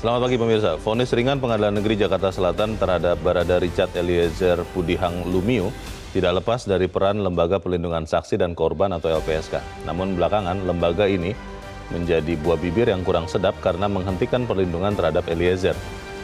Selamat pagi pemirsa. Vonis ringan Pengadilan Negeri Jakarta Selatan terhadap Barada Richard Eliezer Pudihang Lumiu tidak lepas dari peran Lembaga Perlindungan Saksi dan Korban atau LPSK. Namun belakangan lembaga ini menjadi buah bibir yang kurang sedap karena menghentikan perlindungan terhadap Eliezer.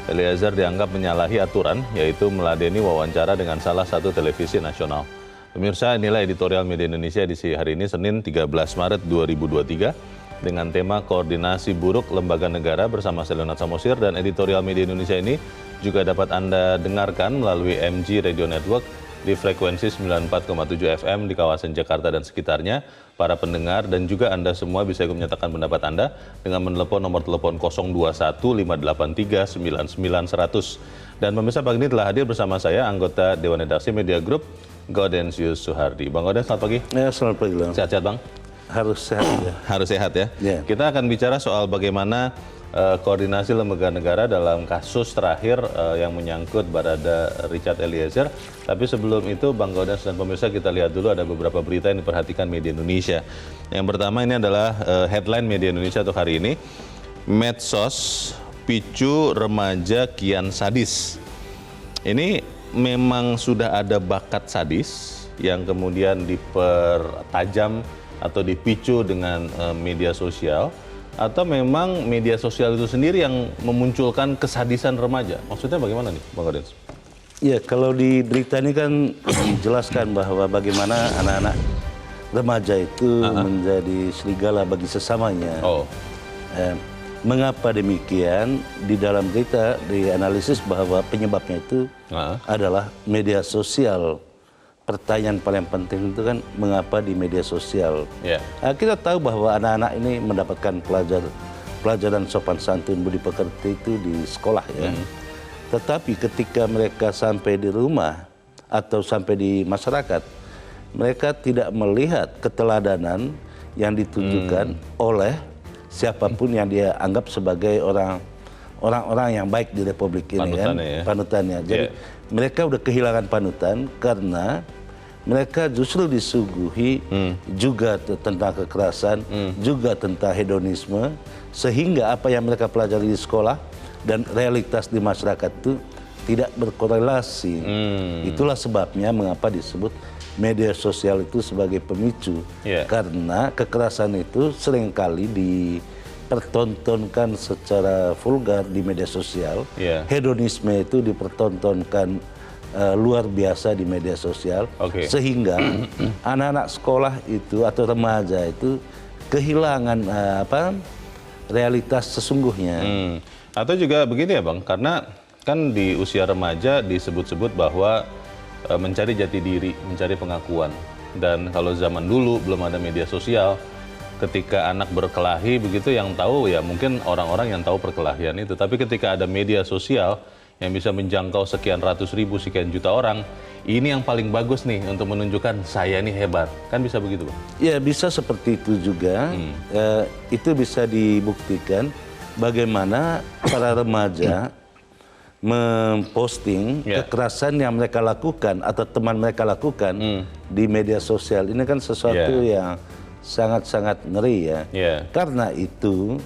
Eliezer dianggap menyalahi aturan, yaitu meladeni wawancara dengan salah satu televisi nasional. Pemirsa, inilah editorial Media Indonesia edisi hari ini, Senin 13 Maret 2023. Dengan tema Koordinasi Buruk Lembaga Negara bersama Selionat Samosir, dan editorial Media Indonesia ini juga dapat Anda dengarkan melalui MG Radio Network di frekuensi 94,7 FM di kawasan Jakarta dan sekitarnya. Para pendengar dan juga Anda semua bisa ikut menyatakan pendapat Anda dengan menelepon nomor telepon 021 583 99 100. Dan pemirsa, pagi ini telah hadir bersama saya anggota Dewan Redaksi Media Group, Gaudensius Suhardi. Bang Gauden, selamat pagi. Ya, selamat pagi. Sehat-sehat, Bang? Harus sehat ya. Harus sehat ya. Yeah. Kita akan bicara soal bagaimana koordinasi lembaga negara dalam kasus terakhir yang menyangkut Barada Richard Eliezer. Tapi sebelum itu, Bang Gauden dan pemirsa, kita lihat dulu ada beberapa berita yang diperhatikan Media Indonesia. Yang pertama ini adalah headline Media Indonesia untuk hari ini. Medsos picu remaja kian sadis. Ini memang sudah ada bakat sadis yang kemudian dipertajam atau dipicu dengan media sosial, atau memang media sosial itu sendiri yang memunculkan kesadisan remaja? Maksudnya bagaimana nih, Bang Gauden? Ya, kalau di berita ini kan dijelaskan bahwa bagaimana anak-anak remaja itu menjadi serigala bagi sesamanya. Mengapa demikian? Di dalam berita dianalisis bahwa penyebabnya itu adalah media sosial. Pertanyaan paling penting itu kan mengapa di media sosial. Kita tahu bahwa anak-anak ini mendapatkan pelajaran sopan santun budi pekerti itu di sekolah ya. Tetapi ketika mereka sampai di rumah atau sampai di masyarakat, mereka tidak melihat keteladanan yang ditujukan oleh siapapun yang dia anggap sebagai orang-orang yang baik di Republik ini kan, panutannya. Jadi mereka udah kehilangan panutan karena mereka justru disuguhi juga tentang kekerasan, juga tentang hedonisme, sehingga apa yang mereka pelajari di sekolah dan realitas di masyarakat itu tidak berkorelasi. Itulah sebabnya mengapa disebut media sosial itu sebagai pemicu. Karena kekerasan itu seringkali dipertontonkan secara vulgar di media sosial. Hedonisme itu dipertontonkan luar biasa di media sosial, sehingga anak-anak sekolah itu atau remaja itu kehilangan realitas sesungguhnya. Atau juga begini ya Bang, karena kan di usia remaja disebut-sebut bahwa mencari jati diri, mencari pengakuan. Dan kalau zaman dulu belum ada media sosial, ketika anak berkelahi begitu, yang tahu ya mungkin orang-orang yang tahu perkelahian itu. Tapi ketika ada media sosial yang bisa menjangkau sekian ratus ribu, sekian juta orang, ini yang paling bagus nih untuk menunjukkan saya ini hebat. Kan bisa begitu, Bang? Ya, bisa seperti itu juga. Itu bisa dibuktikan bagaimana para remaja memposting kekerasan yang mereka lakukan atau teman mereka lakukan di media sosial. Ini kan sesuatu yang sangat-sangat ngeri ya. Karena itu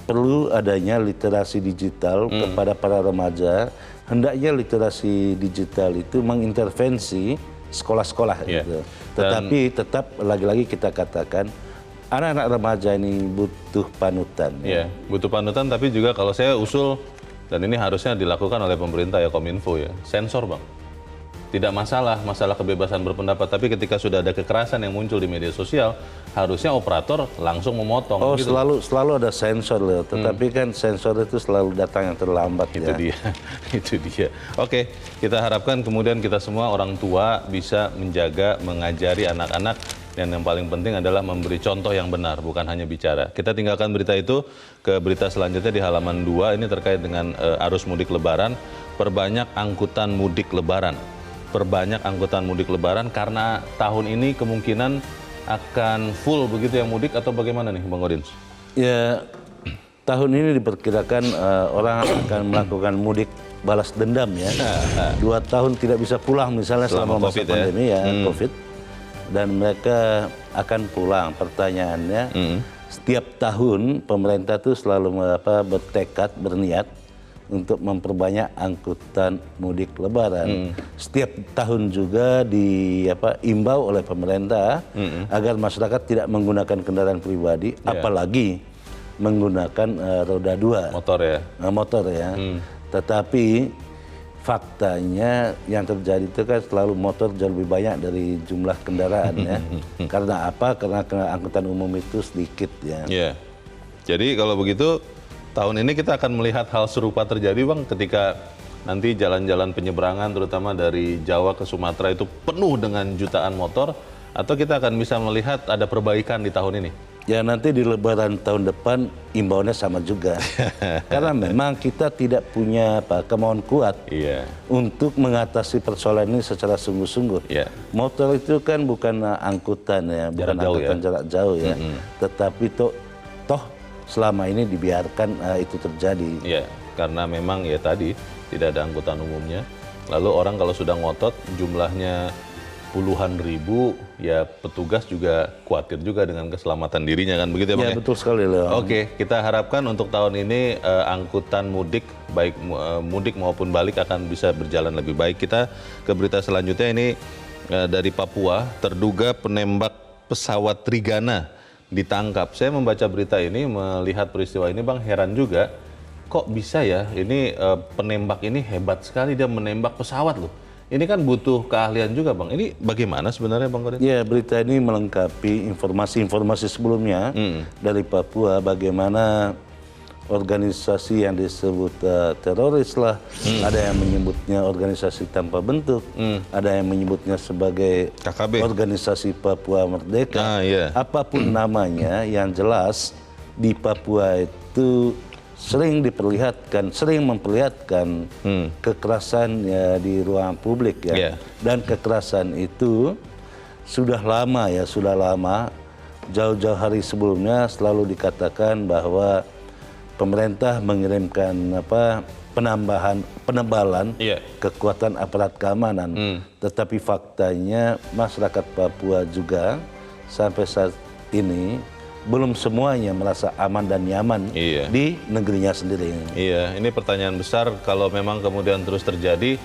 perlu adanya literasi digital kepada para remaja. Hendaknya literasi digital itu mengintervensi sekolah-sekolah gitu. Tetapi tetap lagi-lagi kita katakan anak-anak remaja ini butuh panutan. Butuh panutan, tapi juga kalau saya usul, dan ini harusnya dilakukan oleh pemerintah ya, Kominfo ya, sensor Bang. Tidak masalah kebebasan berpendapat, tapi ketika sudah ada kekerasan yang muncul di media sosial, harusnya operator langsung memotong. Gitu. Selalu ada sensor loh, tetapi kan sensor itu selalu datang yang terlambat. Itu dia. Oke, kita harapkan kemudian kita semua orang tua bisa menjaga, mengajari anak-anak, dan yang paling penting adalah memberi contoh yang benar, bukan hanya bicara. Kita tinggalkan berita itu ke berita selanjutnya di halaman 2, ini terkait dengan arus mudik lebaran, perbanyak angkutan mudik lebaran. Perbanyak angkutan mudik lebaran karena tahun ini kemungkinan akan full begitu yang mudik, atau bagaimana nih Bang Gauden? Ya, tahun ini diperkirakan orang akan melakukan mudik balas dendam ya. 2 tahun tidak bisa pulang misalnya selama masa pandemi COVID, dan mereka akan pulang. Pertanyaannya, setiap tahun pemerintah tuh selalu bertekad, berniat untuk memperbanyak angkutan mudik Lebaran. Setiap tahun juga diimbau oleh pemerintah agar masyarakat tidak menggunakan kendaraan pribadi, apalagi menggunakan roda 2. Motor ya? Motor ya. Tetapi faktanya yang terjadi itu kan selalu motor jauh lebih banyak dari jumlah kendaraan ya. Karena apa? Karena angkutan umum itu sedikit ya. Iya. Jadi kalau begitu tahun ini kita akan melihat hal serupa terjadi Bang ketika nanti jalan-jalan penyeberangan terutama dari Jawa ke Sumatera itu penuh dengan jutaan motor, atau kita akan bisa melihat ada perbaikan di tahun ini? Ya nanti di Lebaran tahun depan imbauannya sama juga. Karena memang kita tidak punya kemauan kuat untuk mengatasi persoalan ini secara sungguh-sungguh. Motor itu kan bukan angkutan ya, bukan angkutan jarak jauh ya. Tetapi toh selama ini dibiarkan itu terjadi. Iya, karena memang ya tadi tidak ada angkutan umumnya. Lalu orang kalau sudah ngotot jumlahnya puluhan ribu, ya petugas juga khawatir juga dengan keselamatan dirinya kan, begitu ya Bang? Ya betul sekali Leon. Oke, kita harapkan untuk tahun ini angkutan mudik, baik mudik maupun balik akan bisa berjalan lebih baik. Kita ke berita selanjutnya ini dari Papua, terduga penembak pesawat Trigana ditangkap. Saya membaca berita ini, melihat peristiwa ini Bang, heran juga, kok bisa ya ini penembak ini hebat sekali, dia menembak pesawat loh. Ini kan butuh keahlian juga Bang. Ini bagaimana sebenarnya Bang Kodet? Ya, berita ini melengkapi informasi-informasi sebelumnya dari Papua, bagaimana organisasi yang disebut teroris lah, ada yang menyebutnya organisasi tanpa bentuk, ada yang menyebutnya sebagai KKB, organisasi Papua Merdeka. Apapun namanya, yang jelas di Papua itu sering memperlihatkan kekerasan ya di ruang publik ya. Dan kekerasan itu sudah lama, jauh-jauh hari sebelumnya selalu dikatakan bahwa pemerintah mengirimkan penebalan kekuatan aparat keamanan. Tetapi faktanya masyarakat Papua juga sampai saat ini belum semuanya merasa aman dan nyaman di negerinya sendiri. Iya, ini pertanyaan besar. Kalau memang kemudian terus terjadi,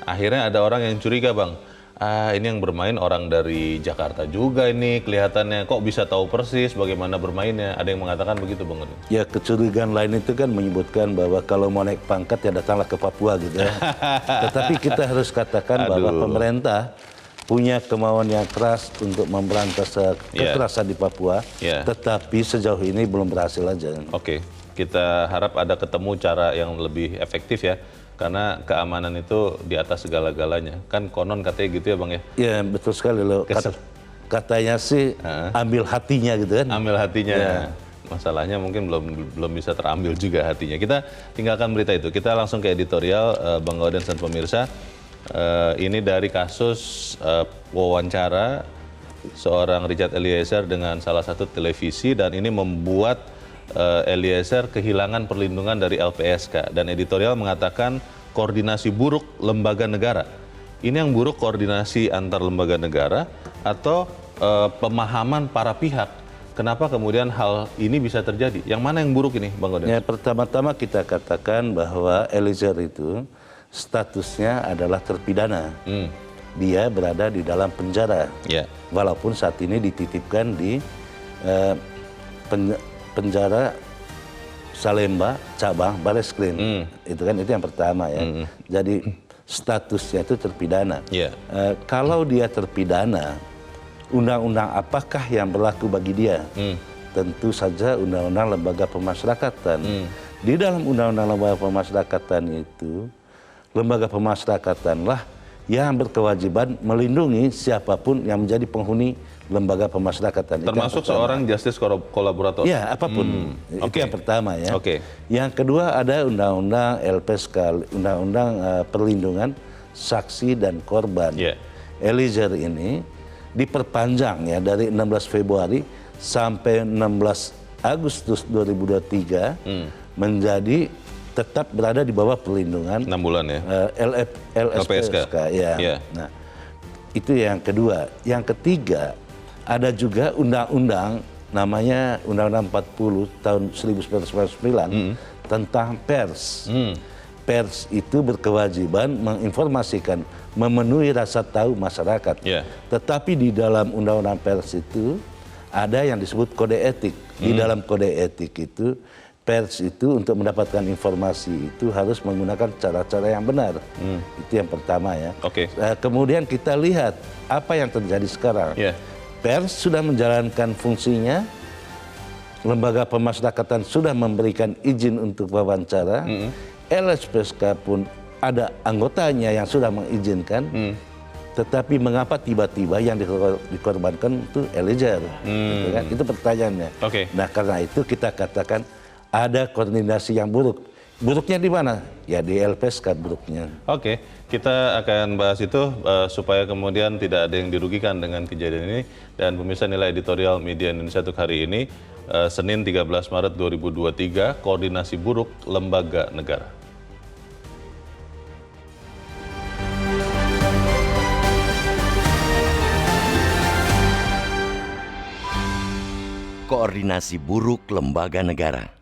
akhirnya ada orang yang curiga Bang. Ini yang bermain orang dari Jakarta juga ini kelihatannya, kok bisa tahu persis bagaimana bermainnya. Ada yang mengatakan begitu Bang. Ya, kecurigaan lain itu kan menyebutkan bahwa kalau mau naik pangkat ya datanglah ke Papua gitu ya. Tetapi kita harus katakan bahwa pemerintah punya kemauan yang keras untuk memberantas kekerasan di Papua, tetapi sejauh ini belum berhasil aja. Oke, kita harap ada ketemu cara yang lebih efektif ya, karena keamanan itu di atas segala-galanya. Kan konon katanya gitu ya Bang ya? Ya betul sekali loh. Katanya sih ambil hatinya gitu kan? Ambil hatinya. Masalahnya mungkin belum bisa terambil juga hatinya. Kita tinggalkan berita itu. Kita langsung ke editorial Bang Gauden dan pemirsa. Ini dari kasus wawancara seorang Richard Eliezer dengan salah satu televisi, dan ini membuat Eliezer kehilangan perlindungan dari LPSK, dan editorial mengatakan koordinasi buruk lembaga negara. Ini yang buruk koordinasi antar lembaga negara atau pemahaman para pihak. Kenapa kemudian hal ini bisa terjadi? Yang mana yang buruk ini Bang Gauden? Ya, pertama-tama kita katakan bahwa Eliezer itu statusnya adalah terpidana. Dia berada di dalam penjara. Walaupun saat ini dititipkan di penjara Salemba cabang Bareskrim. Itu yang pertama ya. Jadi statusnya itu terpidana. Kalau dia terpidana, undang-undang apakah yang berlaku bagi dia? Tentu saja undang-undang lembaga pemasyarakatan. Di dalam undang-undang lembaga pemasyarakatan itu, lembaga pemasyrakatanlah yang berkewajiban melindungi siapapun yang menjadi penghuni lembaga pemasyarakatan. Termasuk seorang justice kolaborator? Ya, apapun. Itu yang pertama ya. Yang kedua ada undang-undang LPSK, undang-undang perlindungan saksi dan korban. Eliezer ini diperpanjang ya dari 16 Februari sampai 16 Agustus 2023 menjadi tetap berada di bawah perlindungan 6 bulan ya. LPSK ya. Nah, itu yang kedua. Yang ketiga, ada juga undang-undang namanya Undang-Undang 40 tahun 1999 tentang pers. Pers itu berkewajiban menginformasikan, memenuhi rasa tahu masyarakat. Tetapi di dalam Undang-Undang pers itu ada yang disebut kode etik. Di dalam kode etik itu pers itu untuk mendapatkan informasi itu harus menggunakan cara-cara yang benar. Itu yang pertama ya. Kemudian kita lihat apa yang terjadi sekarang. Pers sudah menjalankan fungsinya, lembaga pemasyarakatan sudah memberikan izin untuk wawancara, LPSK pun ada anggotanya yang sudah mengizinkan, tetapi mengapa tiba-tiba yang dikorbankan itu Eliezer? Gitu kan? Itu pertanyaannya. Nah karena itu kita katakan ada koordinasi yang buruk. Buruknya di mana? Ya di LPSK buruknya. Kita akan bahas itu supaya kemudian tidak ada yang dirugikan dengan kejadian ini. Dan pemirsa, nilai editorial Media Indonesia untuk hari ini, Senin 13 Maret 2023, koordinasi buruk lembaga negara. Koordinasi buruk lembaga negara.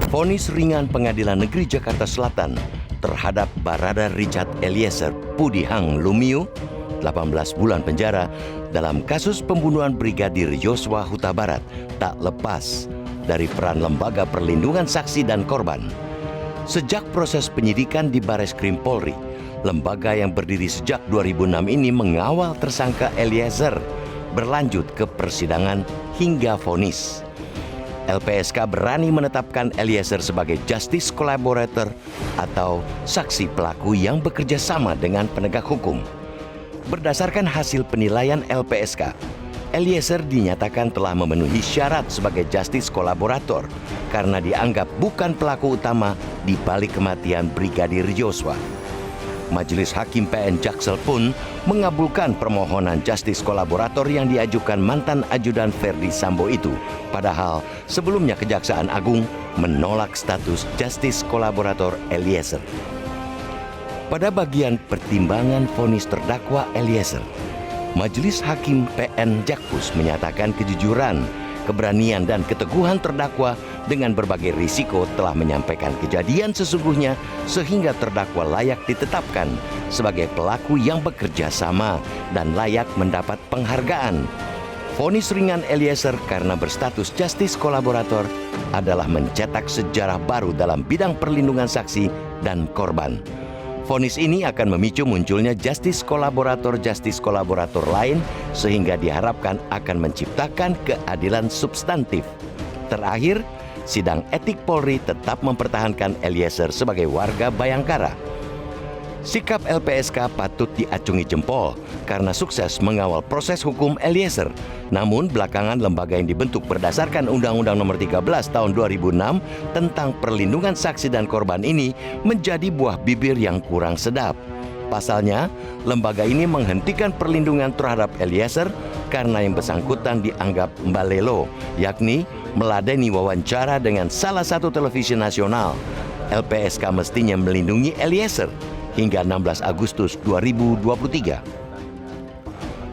Vonis ringan Pengadilan Negeri Jakarta Selatan terhadap Barada Richard Eliezer Pudihang Lumiu 18 bulan penjara dalam kasus pembunuhan Brigadir Yosua Huta Barat tak lepas dari peran Lembaga Perlindungan Saksi dan Korban. Sejak proses penyidikan di Bareskrim Polri, lembaga yang berdiri sejak 2006 ini mengawal tersangka Eliezer berlanjut ke persidangan hingga vonis. LPSK berani menetapkan Eliezer sebagai justice collaborator atau saksi pelaku yang bekerja sama dengan penegak hukum. Berdasarkan hasil penilaian LPSK, Eliezer dinyatakan telah memenuhi syarat sebagai justice collaborator karena dianggap bukan pelaku utama di balik kematian Brigadir Yosua. Majelis Hakim PN Jaksel pun mengabulkan permohonan justice kolaborator yang diajukan mantan ajudan Verdi Sambo itu. Padahal sebelumnya Kejaksaan Agung menolak status justice kolaborator Eliezer. Pada bagian pertimbangan vonis terdakwa Eliezer, Majelis Hakim PN Jakpus menyatakan kejujuran, keberanian dan keteguhan terdakwa dengan berbagai risiko telah menyampaikan kejadian sesungguhnya sehingga terdakwa layak ditetapkan sebagai pelaku yang bekerja sama dan layak mendapat penghargaan. Vonis ringan Eliezer karena berstatus justice kolaborator adalah mencetak sejarah baru dalam bidang perlindungan saksi dan korban. Vonis ini akan memicu munculnya justice kolaborator lain sehingga diharapkan akan menciptakan keadilan substantif. Terakhir, sidang etik Polri tetap mempertahankan Eliezer sebagai warga Bayangkara. Sikap LPSK patut diacungi jempol karena sukses mengawal proses hukum Eliezer. Namun belakangan lembaga yang dibentuk berdasarkan Undang-Undang Nomor 13 Tahun 2006 tentang perlindungan saksi dan korban ini menjadi buah bibir yang kurang sedap. Pasalnya, lembaga ini menghentikan perlindungan terhadap Eliezer karena yang bersangkutan dianggap mbalelo, yakni meladeni wawancara dengan salah satu televisi nasional. LPSK mestinya melindungi Eliezer hingga 16 Agustus 2023.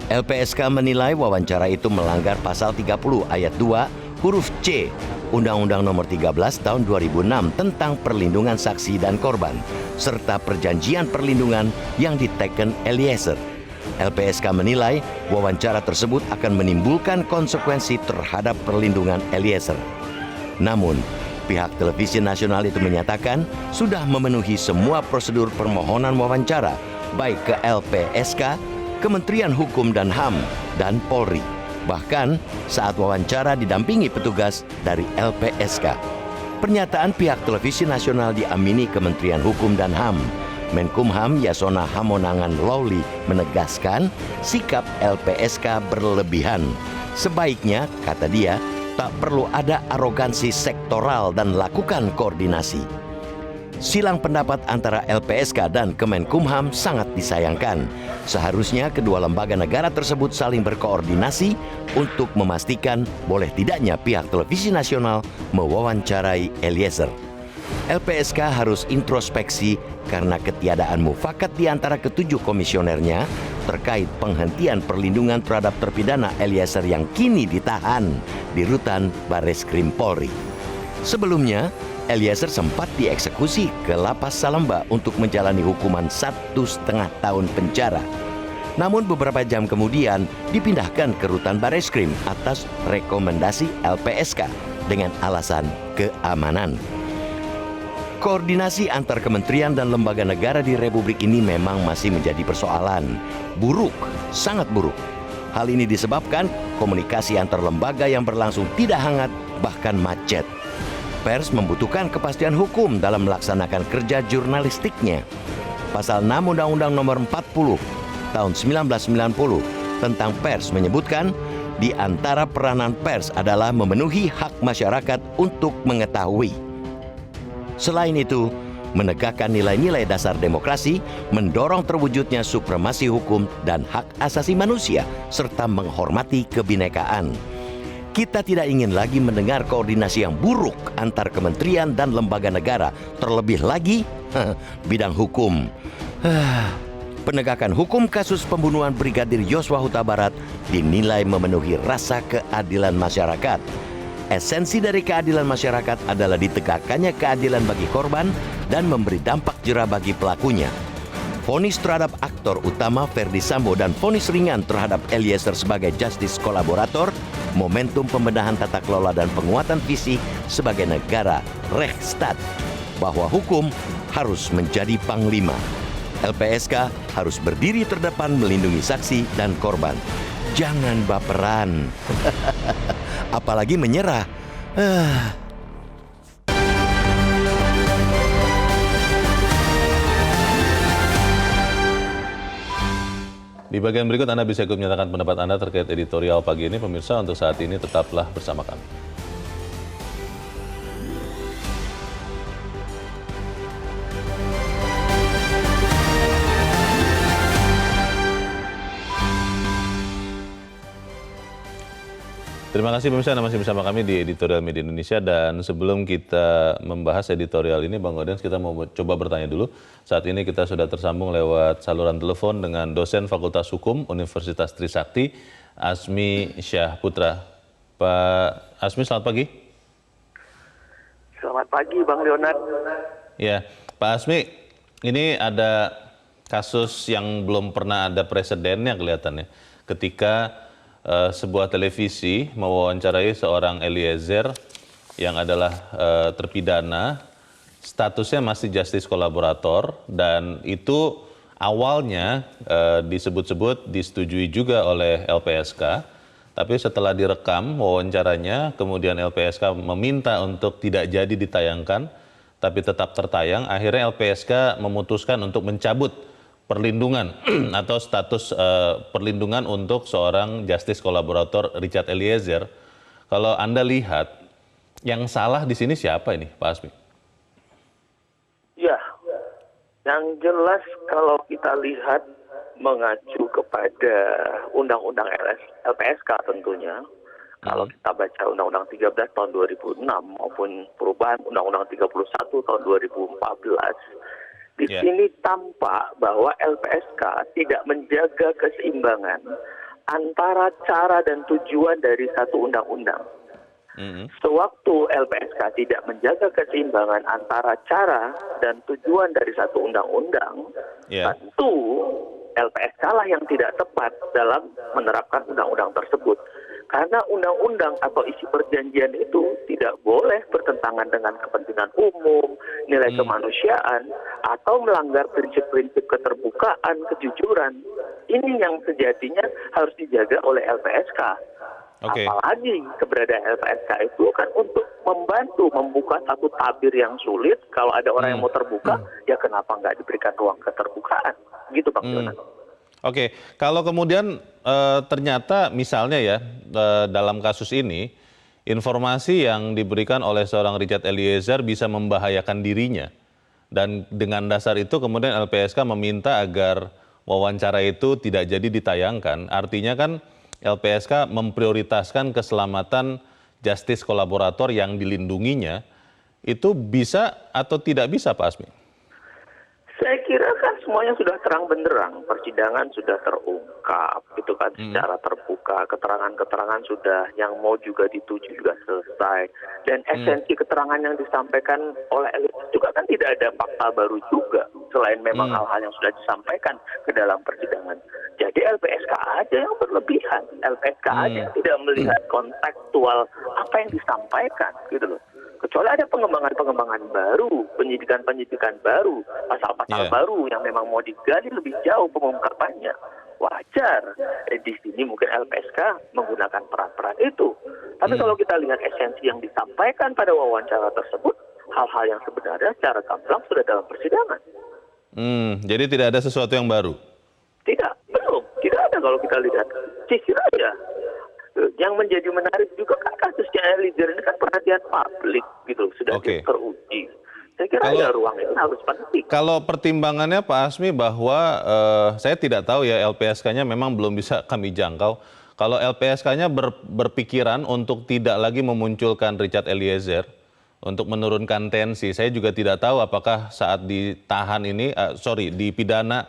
LPSK menilai wawancara itu melanggar pasal 30 ayat 2 huruf C Undang-Undang Nomor 13 Tahun 2006 tentang perlindungan saksi dan korban serta perjanjian perlindungan yang diteken Eliezer. LPSK menilai wawancara tersebut akan menimbulkan konsekuensi terhadap perlindungan Eliezer. Namun, pihak televisi nasional itu menyatakan sudah memenuhi semua prosedur permohonan wawancara baik ke LPSK, Kementerian Hukum dan HAM, dan Polri. Bahkan saat wawancara didampingi petugas dari LPSK. Pernyataan pihak televisi nasional diamini Kementerian Hukum dan HAM. Menkumham Yasona Hamonangan Lawli menegaskan sikap LPSK berlebihan. Sebaiknya, kata dia, tak perlu ada arogansi sektoral dan lakukan koordinasi. Silang pendapat antara LPSK dan Kemenkumham sangat disayangkan. Seharusnya kedua lembaga negara tersebut saling berkoordinasi untuk memastikan boleh tidaknya pihak televisi nasional mewawancarai Eliezer. LPSK harus introspeksi karena ketiadaan mufakat di antara ketujuh komisionernya terkait penghentian perlindungan terhadap terpidana Eliezer yang kini ditahan di rutan Barreskrim Polri. Sebelumnya, Eliezer sempat dieksekusi ke Lapas Salemba untuk menjalani hukuman 1,5 tahun penjara. Namun beberapa jam kemudian dipindahkan ke rutan Barreskrim atas rekomendasi LPSK dengan alasan keamanan. Koordinasi antar kementerian dan lembaga negara di Republik ini memang masih menjadi persoalan. Buruk, sangat buruk. Hal ini disebabkan komunikasi antar lembaga yang berlangsung tidak hangat, bahkan macet. Pers membutuhkan kepastian hukum dalam melaksanakan kerja jurnalistiknya. Pasal 6 Undang-Undang Nomor 40 tahun 1990 tentang pers menyebutkan di antara peranan pers adalah memenuhi hak masyarakat untuk mengetahui. Selain itu, menegakkan nilai-nilai dasar demokrasi, mendorong terwujudnya supremasi hukum dan hak asasi manusia, serta menghormati kebinekaan. Kita tidak ingin lagi mendengar koordinasi yang buruk antar kementerian dan lembaga negara, terlebih lagi bidang hukum. Penegakan hukum kasus pembunuhan Brigadir Yosua Huta Barat dinilai memenuhi rasa keadilan masyarakat. Esensi dari keadilan masyarakat adalah ditegakkannya keadilan bagi korban dan memberi dampak jera bagi pelakunya. Vonis terhadap aktor utama Ferdy Sambo dan vonis ringan terhadap Eliezer sebagai justice kolaborator, momentum pembenahan tata kelola dan penguatan visi sebagai negara Rechtsstaat, bahwa hukum harus menjadi panglima. LPSK harus berdiri terdepan melindungi saksi dan korban. Jangan baperan, apalagi menyerah. Di bagian berikut Anda bisa ikut menyatakan pendapat Anda terkait editorial pagi ini. Pemirsa, untuk saat ini tetaplah bersama kami. Terima kasih pemirsa, Anda masih bersama kami di Editorial Media Indonesia. Dan sebelum kita membahas editorial ini, Bang Gaudens, kita mau coba bertanya dulu. Saat ini kita sudah tersambung lewat saluran telepon dengan dosen Fakultas Hukum Universitas Trisakti, Asmi Syahputra. Pak Asmi, selamat pagi. Selamat pagi, Bang Leonard. Ya, Pak Asmi, ini ada kasus yang belum pernah ada presidennya kelihatannya. Ketika sebuah televisi mewawancarai seorang Eliezer yang adalah terpidana, statusnya masih justice kolaborator, dan itu awalnya disebut-sebut disetujui juga oleh LPSK, tapi setelah direkam wawancaranya, kemudian LPSK meminta untuk tidak jadi ditayangkan, tapi tetap tertayang. Akhirnya LPSK memutuskan untuk mencabut perlindungan atau status perlindungan untuk seorang justice kolaborator Richard Eliezer. Kalau Anda lihat, yang salah di sini siapa ini, Pak Asmi? Ya, yang jelas kalau kita lihat mengacu kepada Undang-Undang LPSK tentunya, kalau kita baca Undang-Undang 13 tahun 2006 maupun perubahan Undang-Undang 31 tahun 2014, di sini tampak bahwa LPSK tidak menjaga keseimbangan antara cara dan tujuan dari satu undang-undang. Sewaktu LPSK tidak menjaga keseimbangan antara cara dan tujuan dari satu undang-undang, tentu LPSK lah yang tidak tepat dalam menerapkan undang-undang tersebut. Karena undang-undang atau isi perjanjian itu tidak boleh bertentangan dengan kepentingan umum, nilai kemanusiaan, atau melanggar prinsip-prinsip keterbukaan, kejujuran. Ini yang sejatinya harus dijaga oleh LPSK. Apalagi keberadaan LPSK itu kan untuk membantu membuka satu tabir yang sulit. Kalau ada orang yang mau terbuka, ya kenapa nggak diberikan ruang keterbukaan? Gitu Bang Jonan. Oke, kalau kemudian ternyata misalnya ya dalam kasus ini informasi yang diberikan oleh seorang Richard Eliezer bisa membahayakan dirinya Dan dengan dasar itu kemudian LPSK meminta agar wawancara itu tidak jadi ditayangkan. Artinya kan LPSK memprioritaskan keselamatan justice kolaborator yang dilindunginya. Itu bisa atau tidak bisa, Pak Asmi? Saya kira kan semuanya sudah terang benderang, persidangan sudah terungkap, gitu kan, secara terbuka, keterangan-keterangan sudah, yang mau juga dituju juga selesai, dan esensi keterangan yang disampaikan oleh LPSK juga kan tidak ada fakta baru juga, selain memang hal-hal yang sudah disampaikan ke dalam persidangan. Jadi LPSK aja yang berlebihan, LPSK aja yang tidak melihat kontekstual apa yang disampaikan, gitu loh. Kecuali ada pengembangan-pengembangan baru, penyidikan-penyidikan baru, pasal-pasal baru yang memang mau digali lebih jauh pengungkapannya. Wajar. Di sini mungkin LPSK menggunakan peran-peran itu. Tapi kalau kita lihat esensi yang disampaikan pada wawancara tersebut, hal-hal yang sebenarnya secara gamblang sudah dalam persidangan. Jadi tidak ada sesuatu yang baru? Tidak, belum. Tidak ada kalau kita lihat. Sisir aja. Yang menjadi menarik juga kan kasusnya Eliezer ini kan perhatian publik gitu, sudah teruji. Saya kira ada ruang itu harus penting. Kalau pertimbangannya Pak Asmi bahwa saya tidak tahu ya, LPSK-nya memang belum bisa kami jangkau. Kalau LPSK-nya berpikiran untuk tidak lagi memunculkan Richard Eliezer untuk menurunkan tensi, saya juga tidak tahu apakah saat ditahan ini, dipidana,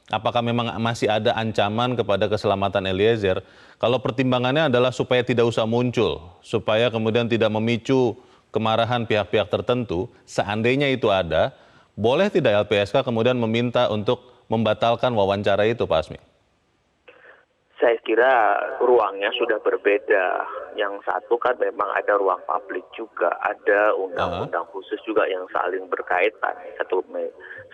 apakah memang masih ada ancaman kepada keselamatan Eliezer. Kalau pertimbangannya adalah supaya tidak usah muncul, supaya kemudian tidak memicu kemarahan pihak-pihak tertentu, seandainya itu ada, boleh tidak LPSK kemudian meminta untuk membatalkan wawancara itu, Pak Asmi? Saya kira ruangnya sudah berbeda. Yang satu kan memang ada ruang publik juga, ada undang-undang khusus juga yang saling berkaitan.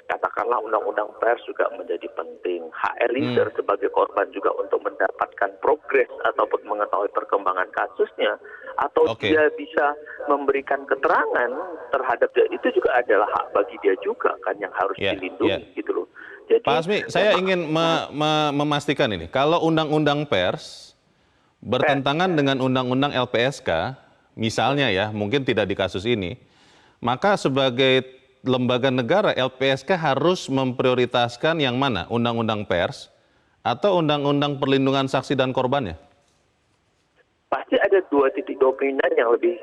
Katakanlah undang-undang pers juga menjadi penting. Hak Eliezer sebagai korban juga untuk mendapatkan progres ataupun mengetahui perkembangan kasusnya, atau dia bisa memberikan keterangan terhadap dia, itu juga adalah hak bagi dia juga kan yang harus dilindungi gitu loh. Jadi, Pak Asmi, saya ingin memastikan ini, kalau undang-undang pers bertentangan dengan undang-undang LPSK, misalnya ya, mungkin tidak di kasus ini, maka sebagai lembaga negara LPSK harus memprioritaskan yang mana? Undang-undang pers atau undang-undang perlindungan saksi dan korbannya? Pasti ada dua titik dominan yang lebih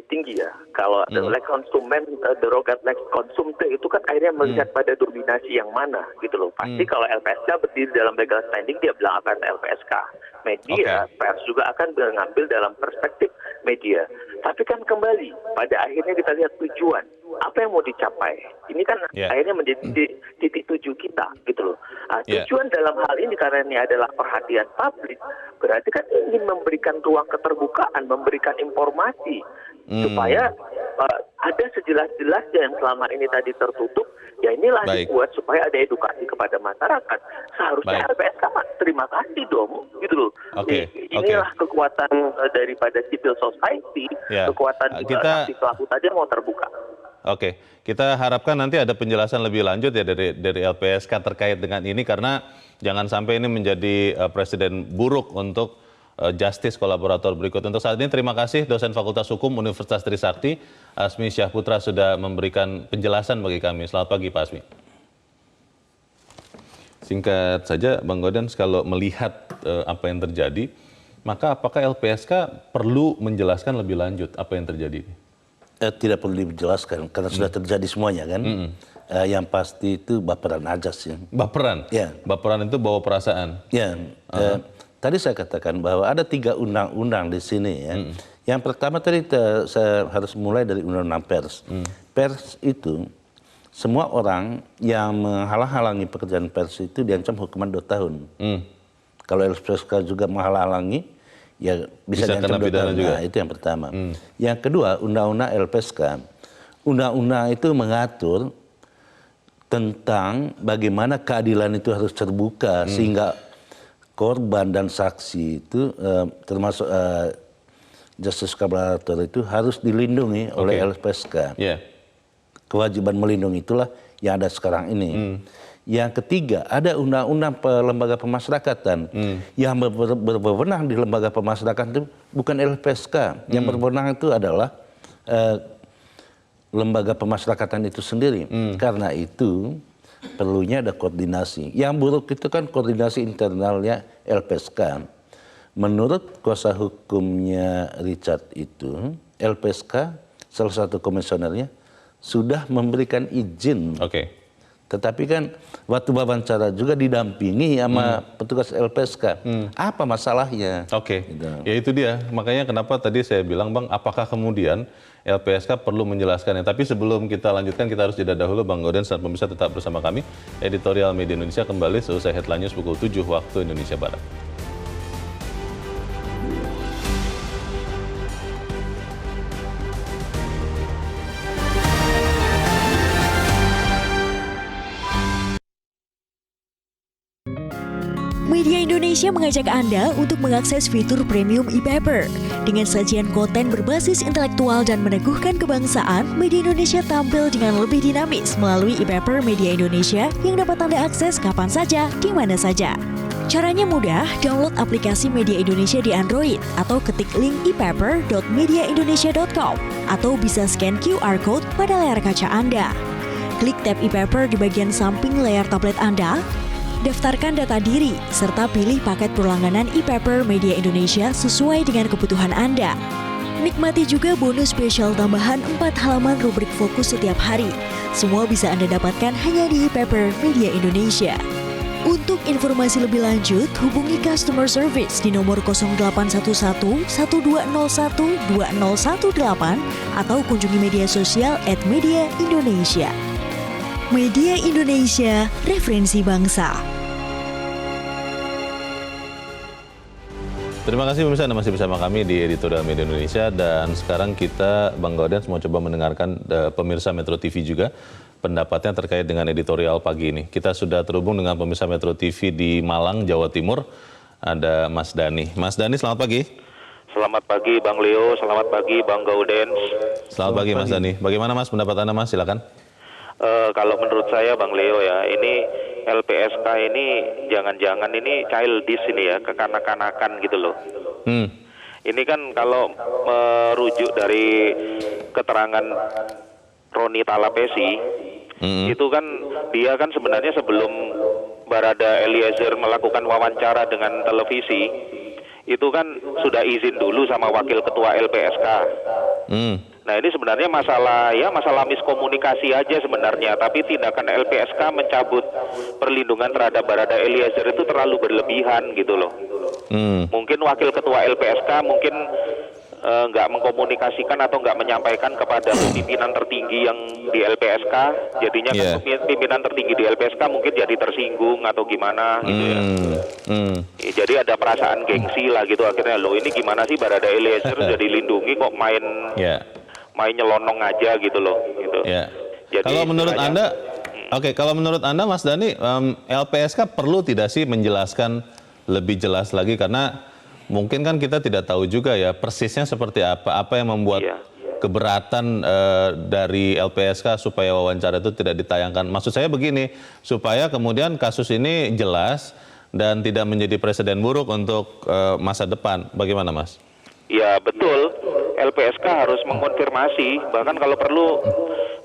tinggi ya. Kalau lex konsumen, derogat lex konsumte itu kan akhirnya melihat pada dominasi yang mana gitu loh. Pasti kalau LPSK berdiri dalam legal standing, dia bilang akan LPSK. Media, pers juga akan mengambil dalam perspektif media. Tapi kan kembali, pada akhirnya kita lihat tujuan. Apa yang mau dicapai? Ini kan akhirnya menjadi titik tuju kita gitu loh. Tujuan dalam hal ini karena ini adalah perhatian publik, berarti kan ingin memberikan ruang keterbukaan, memberikan informasi supaya ada sejelas-jelasnya yang selama ini tadi tertutup, ya inilah dibuat supaya ada edukasi kepada masyarakat. Seharusnya LPSK terima kasih dong gitu loh. Inilah kekuatan daripada civil society, kekuatan aksi pelaku tadi yang mau terbuka. Oke, kita harapkan nanti ada penjelasan lebih lanjut ya dari LPSK terkait dengan ini, karena jangan sampai ini menjadi presiden buruk untuk justice kolaborator berikut. Untuk saat ini terima kasih dosen Fakultas Hukum Universitas Trisakti, Asmi Syahputra, sudah memberikan penjelasan bagi kami. Selamat pagi Pak Asmi. Singkat saja Bang Godans, kalau melihat apa yang terjadi, maka apakah LPSK perlu menjelaskan lebih lanjut apa yang terjadi ini? Tidak perlu dijelaskan karena sudah terjadi semuanya kan. Yang pasti itu baperan aja sih. Baperan? Ya. Baperan itu bawa perasaan? Ya. Tadi saya katakan bahwa ada 3 undang-undang di sini ya. Yang pertama tadi saya harus mulai dari undang-undang pers. Pers itu semua orang yang menghalang-halangi pekerjaan pers itu diancam hukuman 2 tahun. Kalau LPSK juga menghalang-halangi, ya bisa diancam 2 tahun. Nah, itu yang pertama. Yang kedua, undang-undang LPSK. Undang-undang itu mengatur tentang bagaimana keadilan itu harus terbuka sehingga korban dan saksi itu termasuk justice collaborator itu harus dilindungi oleh LPSK. Kewajiban melindungi itulah yang ada sekarang ini. Yang ketiga, ada undang-undang lembaga pemasyarakatan. Yang berwenang di lembaga pemasyarakatan itu bukan LPSK. Yang berwenang itu adalah lembaga pemasyarakatan itu sendiri. Karena itu perlunya ada koordinasi. Yang buruk itu kan koordinasi internalnya LPSK. Menurut kuasa hukumnya Richard itu, LPSK salah satu komisionernya sudah memberikan izin. Tetapi kan waktu wawancara juga didampingi sama petugas LPSK. Apa masalahnya? Gitu. Ya itu dia. Makanya kenapa tadi saya bilang, Bang, apakah kemudian LPSK perlu menjelaskannya? Tapi sebelum kita lanjutkan, kita harus jeda dahulu, Bang Gaudens dan pemirsa tetap bersama kami. Editorial Media Indonesia kembali seusai Headline News pukul 7 waktu Indonesia Barat. Media Indonesia mengajak Anda untuk mengakses fitur premium e-paper. Dengan sajian konten berbasis intelektual dan meneguhkan kebangsaan, Media Indonesia tampil dengan lebih dinamis melalui e-paper Media Indonesia yang dapat Anda akses kapan saja, di mana saja. Caranya mudah, download aplikasi Media Indonesia di Android atau ketik link e-paper.mediaindonesia.com atau bisa scan QR Code pada layar kaca Anda. Klik tab e-paper di bagian samping layar tablet Anda, daftarkan data diri, serta pilih paket berlangganan e-paper Media Indonesia sesuai dengan kebutuhan Anda. Nikmati juga bonus spesial tambahan 4 halaman rubrik fokus setiap hari. Semua bisa Anda dapatkan hanya di e-paper Media Indonesia. Untuk informasi lebih lanjut, hubungi customer service di nomor 0811 1201 2018 atau kunjungi media sosial @mediaindonesia. Media Indonesia, referensi bangsa. Terima kasih pemirsa, Anda masih bersama kami di Editorial Media Indonesia, dan sekarang kita, Bang Gaudens, mau coba mendengarkan pemirsa Metro TV juga pendapatnya terkait dengan editorial pagi ini. Kita sudah terhubung dengan pemirsa Metro TV di Malang, Jawa Timur, ada Mas Dhani. Mas Dhani, selamat pagi. Selamat pagi Bang Leo, selamat pagi Bang Gaudens. Selamat pagi Mas Dhani. Bagaimana Mas pendapat Anda Mas, silakan. Kalau menurut saya Bang Leo ya, ini LPSK ini jangan-jangan ini childish ini ya, kekanak-kanakan gitu loh. Ini kan kalau merujuk dari keterangan Roni Talapesi, itu kan dia kan sebenarnya sebelum Barada Eliezer melakukan wawancara dengan televisi, itu kan sudah izin dulu sama wakil ketua LPSK. Nah ini sebenarnya masalah miskomunikasi aja sebenarnya, tapi tindakan LPSK mencabut perlindungan terhadap Barada Eliezer itu terlalu berlebihan gitu loh. Mungkin wakil ketua LPSK mungkin nggak mengkomunikasikan atau nggak menyampaikan kepada pimpinan tertinggi yang di LPSK, jadinya kan pimpinan tertinggi di LPSK mungkin jadi tersinggung atau gimana gitu ya. Jadi ada perasaan gengsi lah gitu akhirnya, loh ini gimana sih Barada Eliezer jadi dilindungi kok main nyelonong aja gitu loh gitu. Jadi kalau menurut Anda, kalau menurut Anda Mas Dhani, LPSK perlu tidak sih menjelaskan lebih jelas lagi, karena mungkin kan kita tidak tahu juga ya persisnya seperti apa yang membuat keberatan dari LPSK supaya wawancara itu tidak ditayangkan. Maksud saya begini, supaya kemudian kasus ini jelas dan tidak menjadi presiden buruk untuk masa depan. Bagaimana Mas? Ya betul, LPSK harus mengkonfirmasi, bahkan kalau perlu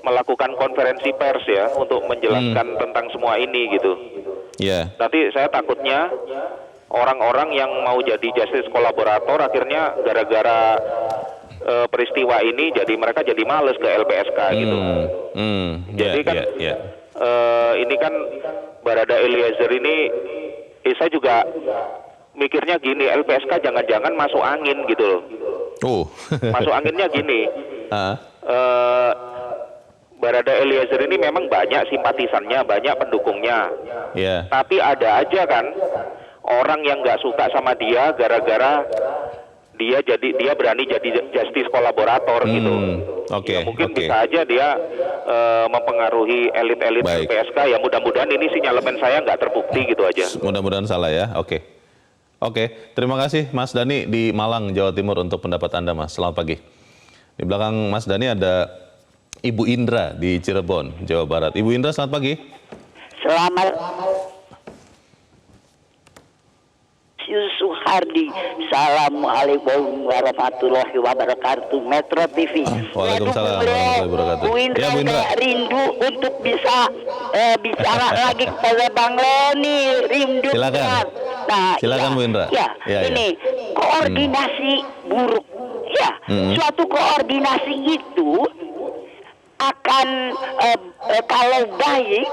melakukan konferensi pers ya untuk menjelaskan tentang semua ini gitu. Nanti saya takutnya orang-orang yang mau jadi justice kolaborator akhirnya gara-gara peristiwa ini jadi mereka jadi males ke LPSK gitu. Jadi kan ini kan Barada Eliezer ini, saya juga mikirnya gini, LPSK jangan-jangan masuk angin gitu loh. Masuk anginnya gini, Barada Eliezer ini memang banyak simpatisannya, banyak pendukungnya. Tapi ada aja kan orang yang nggak suka sama dia gara-gara dia berani jadi justice kolaborator gitu. Mungkin bisa aja dia mempengaruhi elit-elit LPSK. Ya mudah-mudahan ini sinyalemen saya nggak terbukti gitu aja. Mudah-mudahan salah ya. Oke, terima kasih Mas Dhani di Malang, Jawa Timur untuk pendapat Anda Mas. Selamat pagi. Di belakang Mas Dhani ada Ibu Indra di Cirebon, Jawa Barat. Ibu Indra, selamat pagi. Selamat. Suhad Ardi. Assalamualaikum warahmatullahi wabarakatuh. Metro TV. Waalaikumsalam warahmatullahi wabarakatuh. Bu Indra, Ya, Bu Indra. rindu untuk bisa bicara lagi kepada Bang Leni. Rindu. Silakan. Nah, Silakan, Bu Indra. Ya, Ya, ini koordinasi buruk. Ya, suatu koordinasi itu akan kalau baik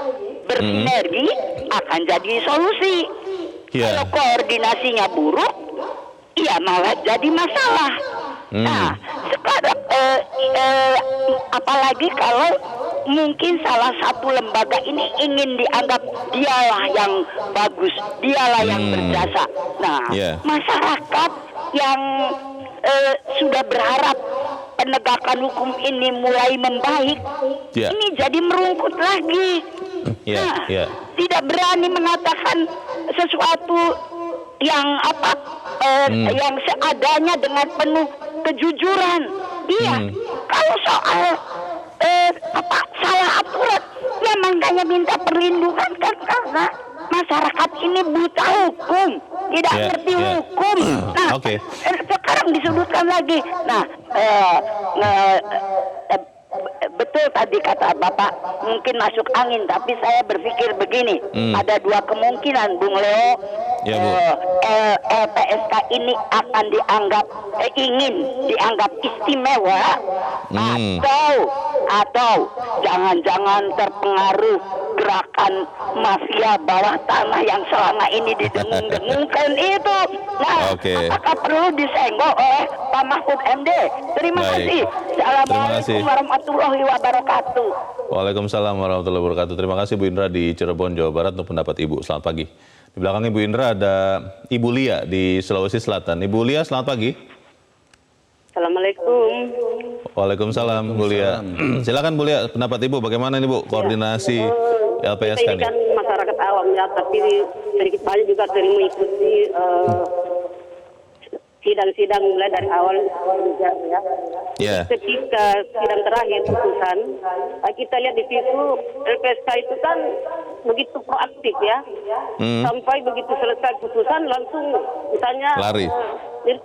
bersinergi akan jadi solusi. Kalau koordinasinya buruk, ya malah jadi masalah. Nah, sekarang apalagi kalau mungkin salah satu lembaga ini ingin dianggap dialah yang bagus, dialah yang berjasa. Nah, masyarakat yang sudah berharap penegakan hukum ini mulai membaik, ini jadi merungkut lagi. Tidak berani mengatakan sesuatu yang yang seadanya dengan penuh kejujuran. Iya, kalau soal salah aturan, ya makanya minta perlindungan kan karena masyarakat ini buta hukum, tidak ngerti hukum. Nah, sekarang disebutkan lagi. Nah, betul tadi kata Bapak mungkin masuk angin, tapi saya berpikir begini, ada dua kemungkinan, Bung Leo. LPSK ini akan ingin dianggap istimewa, atau jangan-jangan terpengaruh gerakan mafia bawah tanah yang selama ini didengung-dengungkan itu. Nah, apakah perlu disenggol oleh Pak Mahfud MD? Terima kasih. Assalamualaikum warahmatullahi wabarakatuh. Waalaikumsalam warahmatullahi wabarakatuh. Terima kasih Bu Indra di Cirebon, Jawa Barat untuk pendapat Ibu. Selamat pagi. Di belakang Ibu Indra ada Ibu Lia di Sulawesi Selatan. Ibu Lia, selamat pagi. Assalamualaikum. Waalaikumsalam, Bu Lia. Silakan Bu Lia, pendapat Ibu bagaimana ini Bu koordinasi LPSK ini? Kan masyarakat awam ya, tapi sedikit banyak juga sering mengikuti sidang-sidang mulai dari awal ya. Ketika sidang terakhir putusan, kita lihat di situ LPSK itu kan begitu proaktif ya. Sampai begitu selesai putusan langsung misalnya lari.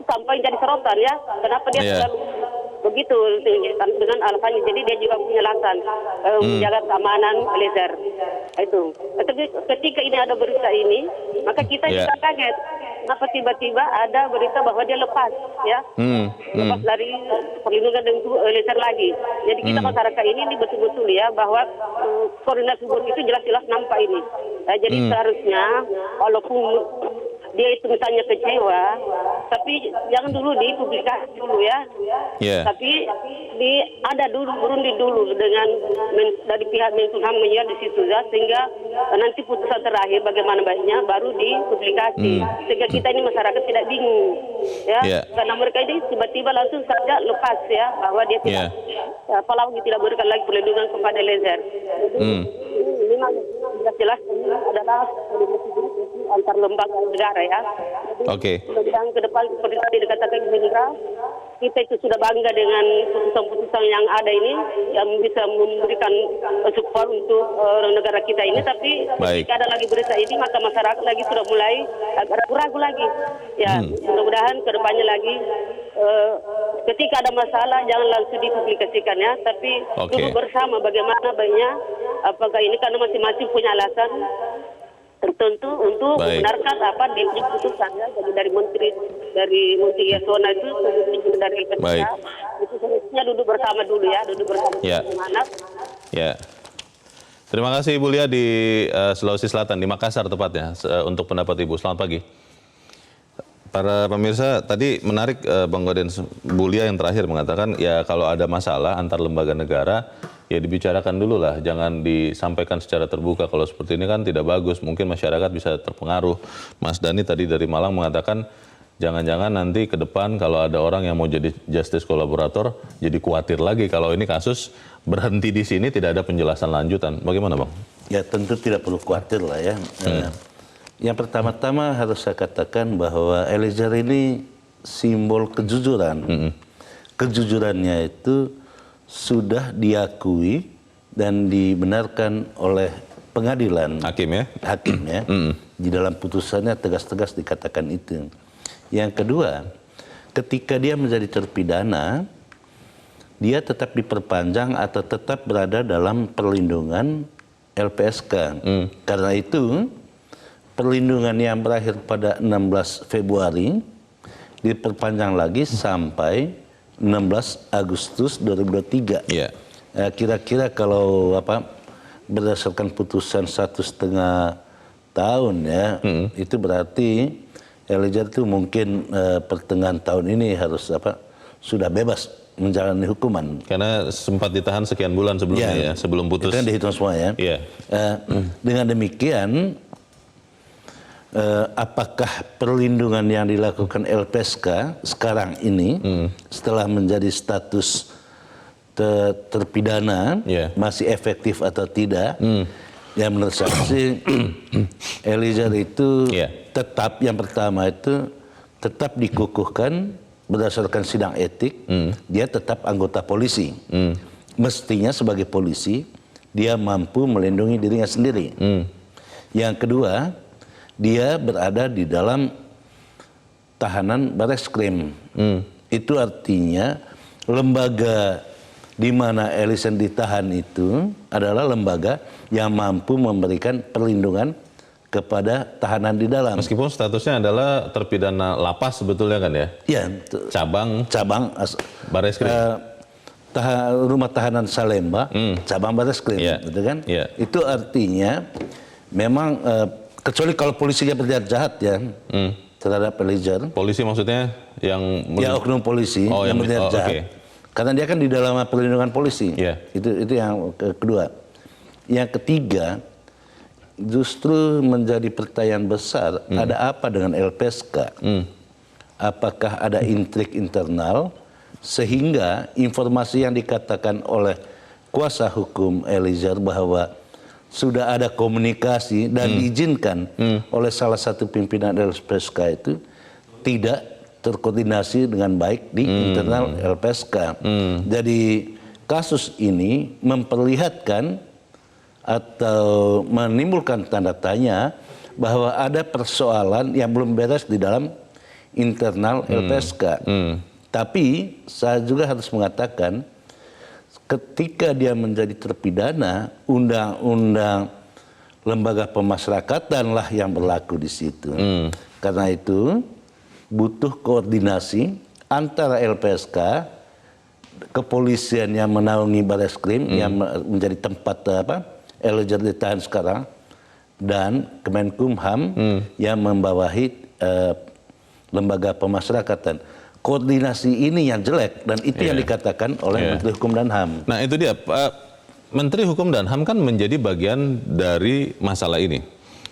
Sampai jadi sorotan ya. Kenapa dia selalu begitu dengan alasannya? Jadi dia juga punya alasan menjaga keamanan Eliezer. Itu. Ketika ini ada berita ini, maka kita juga kaget. Kenapa tiba-tiba ada berita bahwa dia lepas, ya, lepas dari perlindungan dengan Eliezer lagi. Jadi kita masyarakat ini betul-betul ya bahwa koordinasi buruk itu jelas-jelas nampak ini. Jadi seharusnya walaupun dia itu misalnya kecewa, tapi jangan dulu dipublikasi dulu ya. Tapi ada dulu berunding dulu dengan dari pihak Menkumham di situ ya, sehingga nanti putusan terakhir bagaimana baiknya baru dipublikasi. Sehingga kita ini masyarakat tidak bingung ya. Karena mereka ini tiba-tiba langsung saja lepas ya bahwa dia tidak apalagi tidak berikan lagi perlindungan kepada Eliezer. Memang jelas ini adalah antar lembaga negara ya. Mudah-mudahan ke depan seperti tadi dikatakan Indra, kita itu sudah bangga dengan putusan-putusan yang ada ini yang bisa memberikan support untuk negara kita ini. Tapi ketika ada lagi berita ini maka masyarakat lagi sudah mulai ragu-ragu lagi. Ya, mudah-mudahan ke depannya lagi ketika ada masalah jangan langsung dipublikasikan ya, tapi duduk bersama bagaimana baiknya, apakah ini karena masing-masing punya alasan tertentu untuk membenarkan apa di putusan ya. Jadi dari Menteri Yasona itu dari LPSK itu seharusnya duduk bersama dulu ya, bagaimana. Terima kasih Ibu Lia di Sulawesi Selatan, di Makassar tepatnya, untuk pendapat Ibu. Selamat pagi. Para pemirsa, tadi menarik Bang Goden, Bu Lia yang terakhir mengatakan ya kalau ada masalah antar lembaga negara ya dibicarakan dulu lah, jangan disampaikan secara terbuka. Kalau seperti ini kan tidak bagus, mungkin masyarakat bisa terpengaruh. Mas Dhani tadi dari Malang mengatakan jangan-jangan nanti ke depan kalau ada orang yang mau jadi justice kolaborator jadi khawatir lagi kalau ini kasus berhenti di sini tidak ada penjelasan lanjutan. Bagaimana Bang? Ya tentu tidak perlu khawatir lah ya. Yang pertama-tama harus saya katakan bahwa Eliezer ini simbol kejujuran. Kejujurannya itu sudah diakui dan dibenarkan oleh pengadilan. Hakim ya? Hakim ya. Di dalam putusannya tegas-tegas dikatakan itu. Yang kedua, ketika dia menjadi terpidana, dia tetap diperpanjang atau tetap berada dalam perlindungan LPSK. Karena itu, perlindungan yang berakhir pada 16 Februari diperpanjang lagi sampai 16 Agustus 2023. Yeah. Kira-kira kalau berdasarkan putusan 1,5 tahun ya, itu berarti Eliezer itu mungkin pertengahan tahun ini harus sudah bebas menjalani hukuman. Karena sempat ditahan sekian bulan sebelumnya ya, sebelum putus. Itu kan dihitung semua ya. Yeah. Dengan demikian, apakah perlindungan yang dilakukan LPSK sekarang ini setelah menjadi status terpidana masih efektif atau tidak? Ya menurut saya sih Eliezer itu tetap, yang pertama itu tetap dikukuhkan berdasarkan sidang etik, dia tetap anggota polisi. Mestinya sebagai polisi dia mampu melindungi dirinya sendiri. Yang kedua, dia berada di dalam tahanan Bareskrim. Itu artinya lembaga di mana Eliezer ditahan itu adalah lembaga yang mampu memberikan perlindungan kepada tahanan di dalam. Meskipun statusnya adalah terpidana lapas sebetulnya kan ya? Iya. Cabang Bareskrim. Rumah tahanan Salemba, cabang Bareskrim, gitu kan? Itu artinya memang kecuali kalau polisinya berbuat jahat ya terhadap Eliezer. Polisi maksudnya yang ya oknum polisi yang berbuat jahat. Okay. Karena dia kan di dalam perlindungan polisi. Itu yang kedua. Yang ketiga, justru menjadi pertanyaan besar, ada apa dengan LPSK? Apakah ada intrik internal sehingga informasi yang dikatakan oleh kuasa hukum Eliezer bahwa sudah ada komunikasi dan diizinkan oleh salah satu pimpinan LPSK itu tidak terkoordinasi dengan baik di internal LPSK. Jadi kasus ini memperlihatkan atau menimbulkan tanda tanya bahwa ada persoalan yang belum beres di dalam internal LPSK. Tapi saya juga harus mengatakan ketika dia menjadi terpidana, undang-undang lembaga pemasyarakatan lah yang berlaku di situ. Karena itu butuh koordinasi antara LPSK, kepolisian yang menaungi Bareskrim yang menjadi tempat Eliezer ditahan sekarang, dan Kemenkumham yang membawahi lembaga pemasyarakatan. Koordinasi ini yang jelek dan itu yang dikatakan oleh Menteri Hukum dan HAM. Nah itu dia, Menteri Hukum dan HAM kan menjadi bagian dari masalah ini.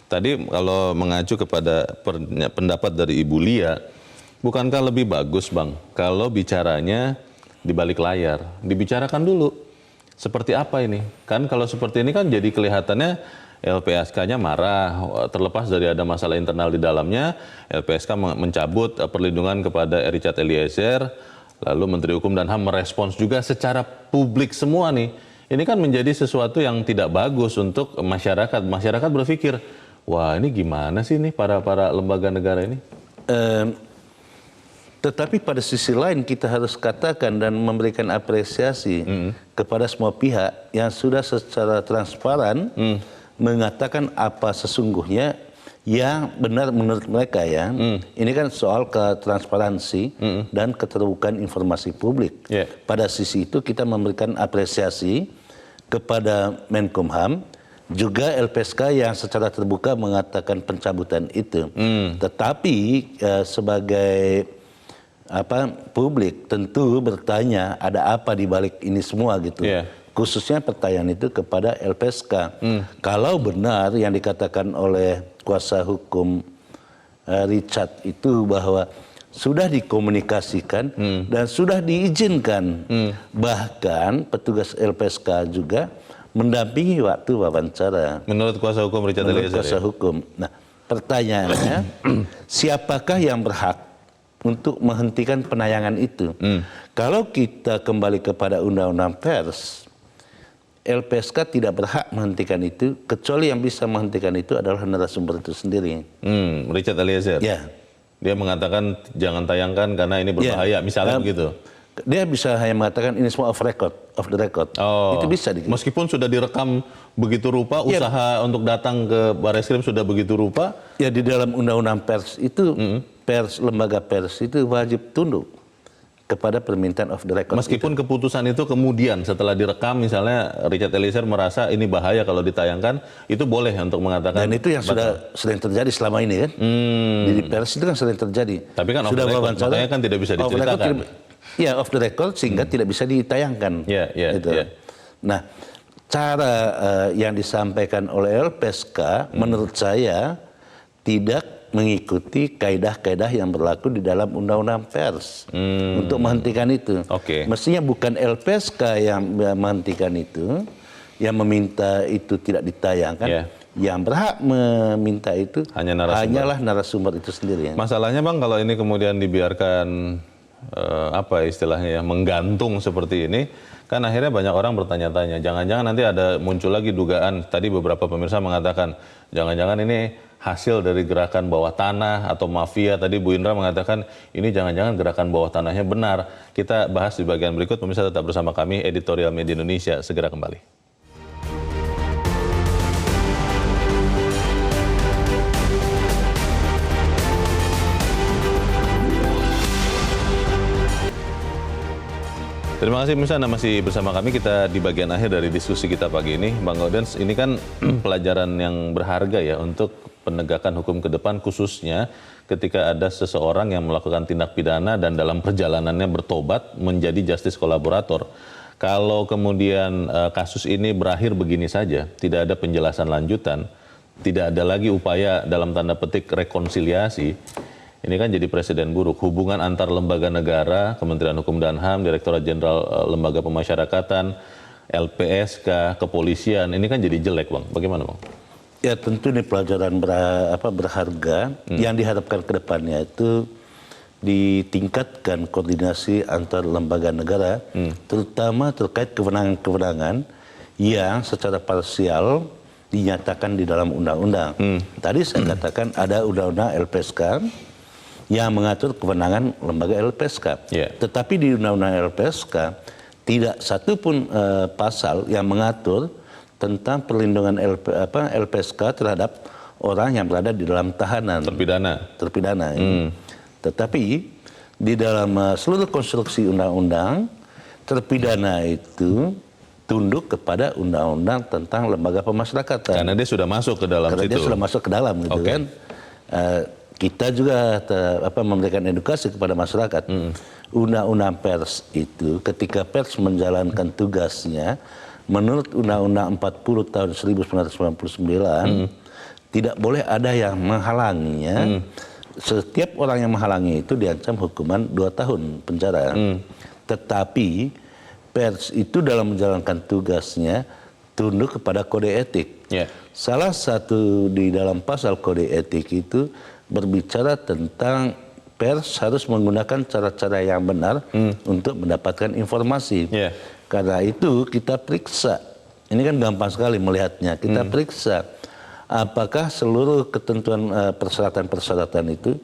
Tadi kalau mengacu kepada pendapat dari Ibu Lia, bukankah lebih bagus Bang kalau bicaranya di balik layar, dibicarakan dulu seperti apa ini? Kan kalau seperti ini kan jadi kelihatannya LPSK-nya marah, terlepas dari ada masalah internal di dalamnya, LPSK mencabut perlindungan kepada Richard Eliezer, lalu Menteri Hukum dan HAM merespons juga secara publik semua nih. Ini kan menjadi sesuatu yang tidak bagus untuk masyarakat. Masyarakat berpikir, wah ini gimana sih nih para lembaga negara ini? Tetapi pada sisi lain kita harus katakan dan memberikan apresiasi kepada semua pihak yang sudah secara transparan mengatakan apa sesungguhnya yang benar menurut mereka ya. Ini kan soal ketransparansi dan keterbukaan informasi publik. Pada sisi itu kita memberikan apresiasi kepada Menkumham, juga LPSK yang secara terbuka mengatakan pencabutan itu. Tetapi sebagai publik tentu bertanya ada apa di balik ini semua gitu. Khususnya pertanyaan itu kepada LPSK. Kalau benar yang dikatakan oleh kuasa hukum Richard itu bahwa sudah dikomunikasikan dan sudah diizinkan, bahkan petugas LPSK juga mendampingi waktu wawancara. Menurut kuasa hukum Richard Eliezer. Menurut kuasa hukum. Nah, pertanyaannya siapakah yang berhak untuk menghentikan penayangan itu? Kalau kita kembali kepada Undang-Undang Pers, LPSK tidak berhak menghentikan itu, kecuali yang bisa menghentikan itu adalah narasumber itu sendiri. Richard Eliezer? Ya. Dia mengatakan jangan tayangkan karena ini berbahaya, misalnya begitu. Dia bisa hanya mengatakan ini semua off the record. Itu bisa. Meskipun sudah direkam begitu rupa, usaha untuk datang ke Barreskrim sudah begitu rupa. Ya, di dalam undang-undang pers itu, lembaga pers itu wajib tunduk kepada permintaan off the record. Meskipun keputusan itu kemudian setelah direkam, misalnya Richard Eliezer merasa ini bahaya kalau ditayangkan, itu boleh untuk mengatakan. Dan itu yang sudah sering terjadi selama ini kan. Di pers itu kan sering terjadi. Tapi kan off the record, makanya kan tidak bisa diceritakan. Ya, off the record sehingga tidak bisa ditayangkan. Nah, cara yang disampaikan oleh LPSK menurut saya tidak mengikuti kaidah-kaidah yang berlaku di dalam undang-undang pers untuk menghentikan itu. Mestinya bukan LPSK yang menghentikan itu, yang meminta itu tidak ditayangkan. Yang berhak meminta itu hanyalah narasumber itu sendiri. Masalahnya Bang, kalau ini kemudian dibiarkan apa istilahnya ya, menggantung seperti ini, kan akhirnya banyak orang bertanya-tanya, jangan-jangan nanti ada muncul lagi dugaan. Tadi beberapa pemirsa mengatakan jangan-jangan ini hasil dari gerakan bawah tanah atau mafia. Tadi Bu Indra mengatakan ini jangan-jangan gerakan bawah tanahnya benar. Kita bahas di bagian berikut. Pemirsa tetap bersama kami, Editorial Media Indonesia segera kembali. Terima kasih pemirsa, Anda masih bersama kami. Kita di bagian akhir dari diskusi kita pagi ini. Bang Gaudens, ini kan pelajaran yang berharga ya untuk penegakan hukum ke depan, khususnya ketika ada seseorang yang melakukan tindak pidana dan dalam perjalanannya bertobat menjadi justice kolaborator. Kalau kemudian kasus ini berakhir begini saja, tidak ada penjelasan lanjutan, tidak ada lagi upaya dalam tanda petik rekonsiliasi, ini kan jadi presiden buruk. Hubungan antar lembaga negara, Kementerian Hukum dan HAM, Direktorat Jenderal Lembaga Pemasyarakatan, LPSK, kepolisian, ini kan jadi jelek Bang. Bagaimana Bang? Ya tentu ini pelajaran berharga yang diharapkan ke depannya itu ditingkatkan koordinasi antar lembaga negara, terutama terkait kewenangan-kewenangan yang secara parsial dinyatakan di dalam undang-undang. Tadi saya katakan ada undang-undang LPSK yang mengatur kewenangan lembaga LPSK. Tetapi di undang-undang LPSK tidak satu pun pasal yang mengatur tentang perlindungan LPSK terhadap orang yang berada di dalam tahanan. Terpidana. Tetapi di dalam seluruh konstruksi undang-undang, terpidana itu tunduk kepada undang-undang tentang lembaga pemasyarakatan. Karena dia sudah masuk ke dalam situ. Karena dia sudah masuk ke dalam gitu kan. Kita juga memberikan edukasi kepada masyarakat. Undang-undang pers itu ketika pers menjalankan tugasnya menurut Undang-Undang 40 tahun 1999 tidak boleh ada yang menghalanginya. Setiap orang yang menghalangi itu diancam hukuman 2 tahun penjara. Tetapi pers itu dalam menjalankan tugasnya tunduk kepada kode etik. Salah satu di dalam pasal kode etik itu berbicara tentang pers harus menggunakan cara-cara yang benar untuk mendapatkan informasi. Karena itu kita periksa, ini kan gampang sekali melihatnya, kita periksa apakah seluruh ketentuan persyaratan-persyaratan itu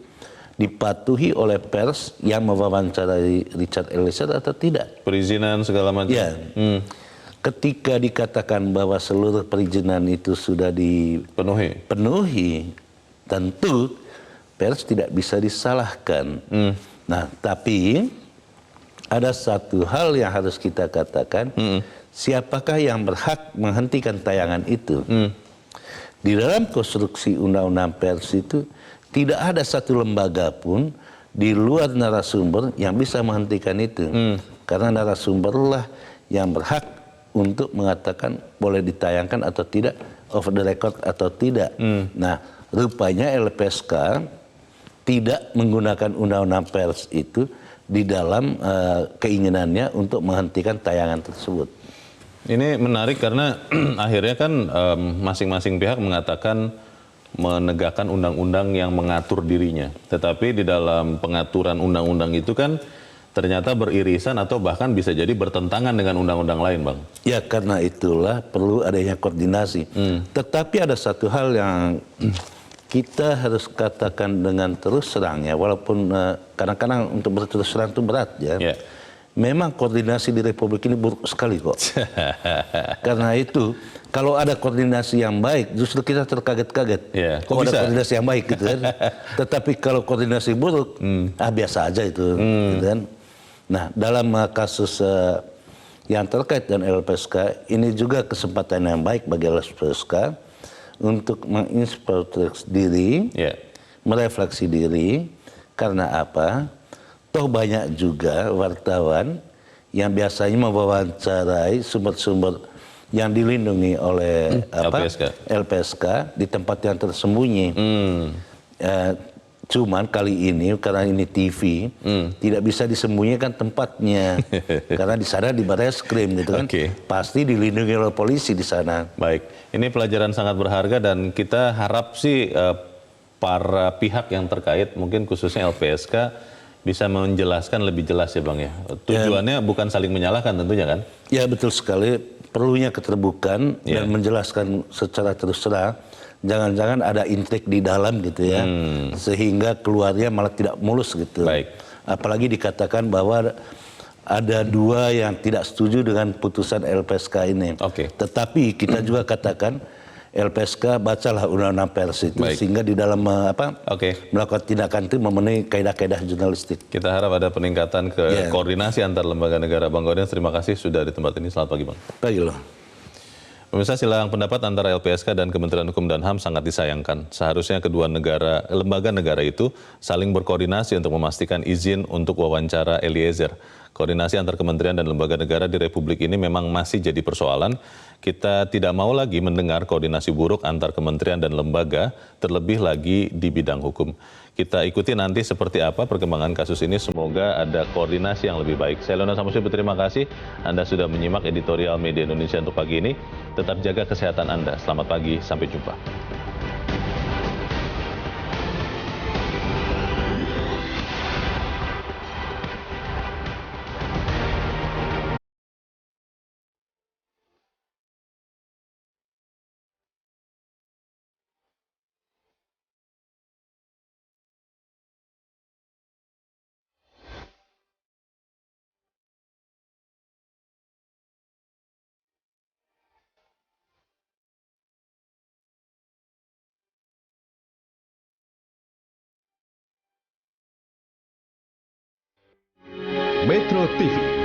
dipatuhi oleh pers yang mewawancarai Richard Eliezer atau tidak. Perizinan segala macam. Ketika dikatakan bahwa seluruh perizinan itu sudah dipenuhi, tentu pers tidak bisa disalahkan. Nah, tapi ada satu hal yang harus kita katakan, siapakah yang berhak menghentikan tayangan itu? Di dalam konstruksi undang-undang pers itu tidak ada satu lembaga pun di luar narasumber yang bisa menghentikan itu. Karena narasumberlah yang berhak untuk mengatakan boleh ditayangkan atau tidak, off the record atau tidak. Nah, rupanya LPSK tidak menggunakan undang-undang pers itu di dalam keinginannya untuk menghentikan tayangan tersebut. Ini menarik karena akhirnya kan masing-masing pihak mengatakan menegakkan undang-undang yang mengatur dirinya. Tetapi di dalam pengaturan undang-undang itu kan ternyata beririsan atau bahkan bisa jadi bertentangan dengan undang-undang lain, Bang. Ya, karena itulah perlu adanya koordinasi. Tetapi ada satu hal yang kita harus katakan dengan terus terang ya, walaupun kadang-kadang untuk berterus terang itu berat ya. Yeah. Memang koordinasi di Republik ini buruk sekali kok. Karena itu, kalau ada koordinasi yang baik, justru kita terkaget-kaget. Yeah. Kok ada koordinasi yang baik gitu kan. Tetapi kalau koordinasi buruk, biasa aja itu. Gitu kan. Nah, dalam kasus yang terkait dengan LPSK, ini juga kesempatan yang baik bagi LPSK untuk mengintrospeksi diri, merefleksi diri. Karena apa? Toh banyak juga wartawan yang biasanya mewawancarai sumber-sumber yang dilindungi oleh LPSK di tempat yang tersembunyi. Cuman kali ini karena ini TV tidak bisa disembunyikan tempatnya karena di sana di Barreskrim gitu kan, pasti dilindungi oleh polisi di sana. Baik, ini pelajaran sangat berharga dan kita harap sih para pihak yang terkait, mungkin khususnya LPSK, bisa menjelaskan lebih jelas ya Bang ya. Tujuannya bukan saling menyalahkan tentunya kan? Ya betul sekali, perlunya keterbukaan dan menjelaskan secara terus terang. Jangan-jangan ada intrik di dalam gitu ya, sehingga keluarnya malah tidak mulus gitu. Apalagi dikatakan bahwa ada dua yang tidak setuju dengan putusan LPSK ini. Tetapi kita juga katakan LPSK bacalah undang-undang pers itu sehingga di dalam melakukan tindakan itu memenuhi kaidah-kaidah jurnalistik. Kita harap ada peningkatan koordinasi antar lembaga negara. Bang Gordian, terima kasih sudah di tempat ini. Selamat pagi Bang. Pagi loh. Pemirsa, silang pendapat antara LPSK dan Kementerian Hukum dan HAM sangat disayangkan. Seharusnya kedua lembaga negara itu saling berkoordinasi untuk memastikan izin untuk wawancara Eliezer. Koordinasi antar kementerian dan lembaga negara di Republik ini memang masih jadi persoalan. Kita tidak mau lagi mendengar koordinasi buruk antar kementerian dan lembaga, terlebih lagi di bidang hukum. Kita ikuti nanti seperti apa perkembangan kasus ini. Semoga ada koordinasi yang lebih baik. Saya Leonard Samusi berterima kasih Anda sudah menyimak editorial Media Indonesia untuk pagi ini. Tetap jaga kesehatan Anda. Selamat pagi, sampai jumpa. Metro TV